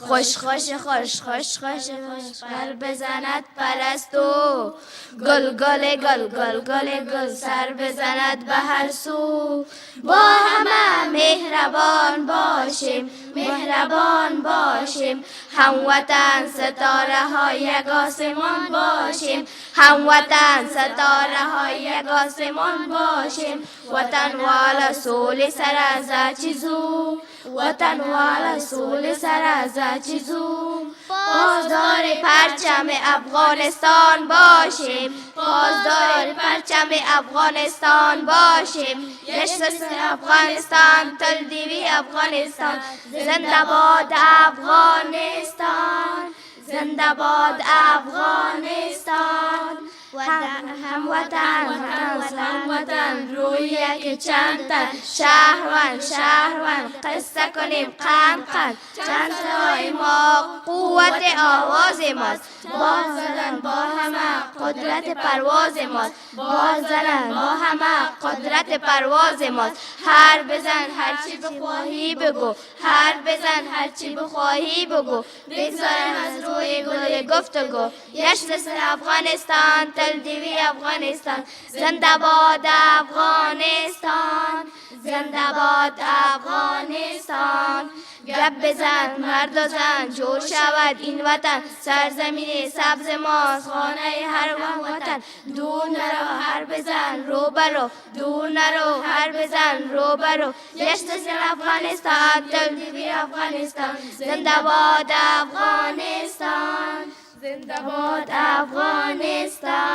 خوش خوش خوش خوش خوش خوش بر بزند پرستو، گل گل گل گل گل گل سر بزند به هر سو. با همه مهربان باشیم، مهربان باشیم، هموطن ستاره های یک آسمان باشیم، هموطن ستاره های یک آسمان باشیم. وطن والا سول سر از چیزو، وطن والا سول سر از چیزو. پاسدار پرچم افغانستان باشیم، پاسدار پرچم افغانستان باشیم. یشت افغانستان تل دیوی افغانستان، زنده باد افغانستان، زنده باد افغانستان. هموطن روی یک چند تن، شهروند شهروند قصه کنیم قند قند. چند تای ما قوت آواز ماست، باز زدن با همه قدرت پرواز ماست، باز زدن با همه قدرت پرواز ماست. هر بزن هر چی بخواهی بگو، هر بزن هر چی بخواهی بگو، بگذارم از روی گل گفتگو. یشت افغانستان تل دیوی افغانستان، زنده باد افغانستان، زنده باد افغانستان. گپ بزن مرد و زن جور شود این وطن، سرزمین سبز ماست خانه هر وطن. دور نرو هر بزن رو برو، دور نرو هر بزن رو برو. یشت افغانستان تل دیوی افغانستان، زنده باد افغانستان، زنده باد افغانستان.